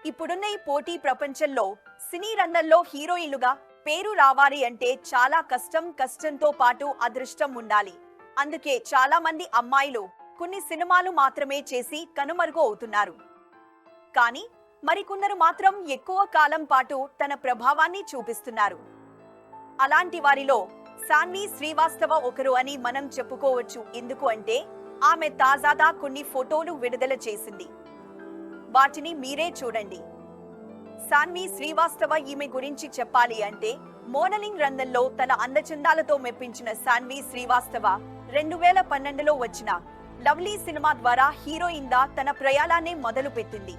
ఇప్పుడున్న ఈ పోటీ ప్రపంచంలో సినీ రంగంలో హీరోయిన్లుగా పేరు రావాలి అంటే చాలా కష్టంతో పాటు అదృష్టం ఉండాలి. అందుకే చాలా మంది అమ్మాయిలు కొన్ని సినిమాలు మాత్రమే చేసి కనుమరుగు అవుతున్నారు. కానీ మరికొందరు మాత్రం ఎక్కువ కాలం పాటు తన ప్రభావాన్ని చూపిస్తున్నారు. అలాంటి వారిలో సాన్వి శ్రీవాస్తవ ఒకరు అని మనం చెప్పుకోవచ్చు. ఎందుకు అంటే ఆమె తాజాగా కొన్ని ఫోటోలు విడుదల చేసింది. వాటిని మీరే చూడండి. సాన్వి శ్రీవాస్తవ ఈమె గురించి చెప్పాలి అంటే మోడలింగ్ రంగంలో తన అందచందాలతో మెప్పించిన సాన్వి శ్రీవాస్తవ 2012లో వచ్చిన లవ్లీ సినిమా ద్వారా హీరోయిన్గా తన ప్రయాణాన్ని మొదలుపెట్టింది.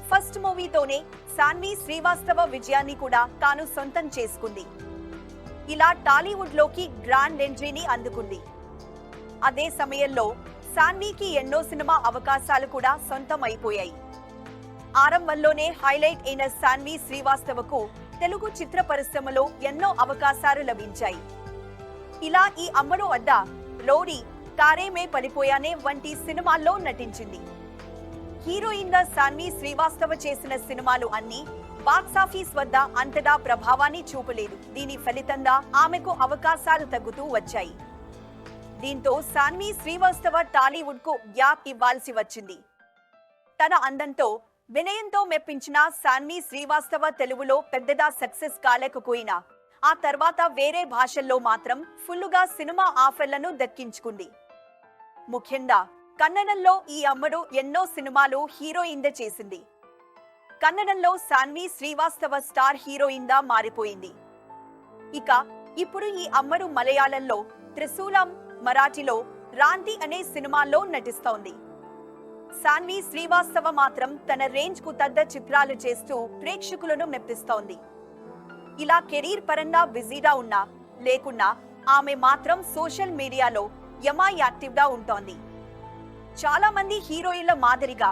ఫస్ట్ మూవీతోనే సాన్వి శ్రీవాస్తవ విజయాన్ని కూడా తాను సొంతం చేసుకుంది. ఇలా టాలీవుడ్ లోకి గ్రాండ్ ఎంట్రీని అందుకుంది. అదే సమయంలో సాన్వికి ఎన్నో సినిమా అవకాశాలు కూడా సొంతం అయిపోయాయి. ఆరంభంలోనే హైలైట్ అయిన సాన్వి శ్రీవాస్తవకు తెలుగు చిత్ర పరిశ్రమలో ఎన్నో అవకాశాలు లభించాయి. ఇలా ఈ అమ్మడు అడ్డా, రౌడీ, తారేమే పడిపోయానే వంటి సినిమాల్లో నటించింది. హీరోయిన్ గా సాన్వి శ్రీవాస్తవ చేసిన సినిమాలు అన్ని బాక్సాఫీస్ వద్ద అంతటా ప్రభావాన్ని చూపలేదు. దీని ఫలితంగా ఆమెకు అవకాశాలు తగ్గుతూ వచ్చాయి. దీంతో సాన్వి శ్రీవాస్తవ టాలీవుడ్ కు గ్యాప్ ఇవ్వాల్సి వచ్చింది. తన అందంతో, వినయంతో మెప్పించిన సాన్వి శ్రీవాస్తవ తెలుగులో పెద్దగా సక్సెస్ కాలేకపోయినా ఆ తర్వాత వేరే భాషల్లో మాత్రం ఫుల్లుగా సినిమా ఆఫర్లను దక్కించుకుంది. ముఖ్యంగా కన్నడంలో ఈ అమ్మడు ఎన్నో సినిమాలు హీరోయిన్గా చేసింది. కన్నడంలో సాన్వి శ్రీవాస్తవ స్టార్ హీరోయిన్గా మారిపోయింది. ఇక ఇప్పుడు ఈ అమ్మడు మలయాళంలో త్రిశూలం, మరాఠీలో రాంతి అనే సినిమాల్లో నటిస్తోంది. సాన్వి శ్రీవాస్తవ మాత్రం తన రేంజ్ కు తగ్గ చిత్రాలు చేస్తూ ప్రేక్షకులను మెప్పిస్తోంది. ఇలా కెరీర్ పరంగా బిజీగా ఉన్నా లేకున్నా ఆమె మాత్రం సోషల్ మీడియాలో యాక్టివ్ గా ఉంటోంది. చాలా మంది హీరోయిన్ల మాదిరిగా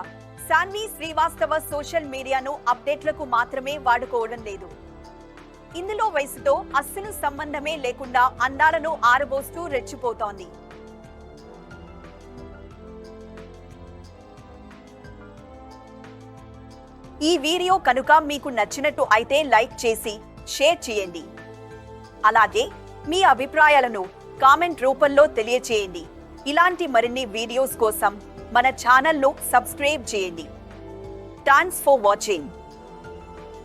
సాన్వి శ్రీవాస్తవ సోషల్ మీడియాను అప్డేట్లకు మాత్రమే వాడుకోవడం లేదు. ఇందులో వయసుతో అస్సలు సంబంధమే లేకుండా అందాలను ఆరబోస్తూ రెచ్చిపోతోంది. ఈ వీడియో కనుక మీకు నచ్చినట్టు అయితే లైక్ చేసి షేర్ చేయండి. అలాగే మీ అభిప్రాయాలను కామెంట్ రూపంలో తెలియచేయండి. ఇలాంటి మరిన్ని వీడియోస్ కోసం మన ఛానల్ను సబ్స్క్రైబ్ చేయండి. Thanks for watching.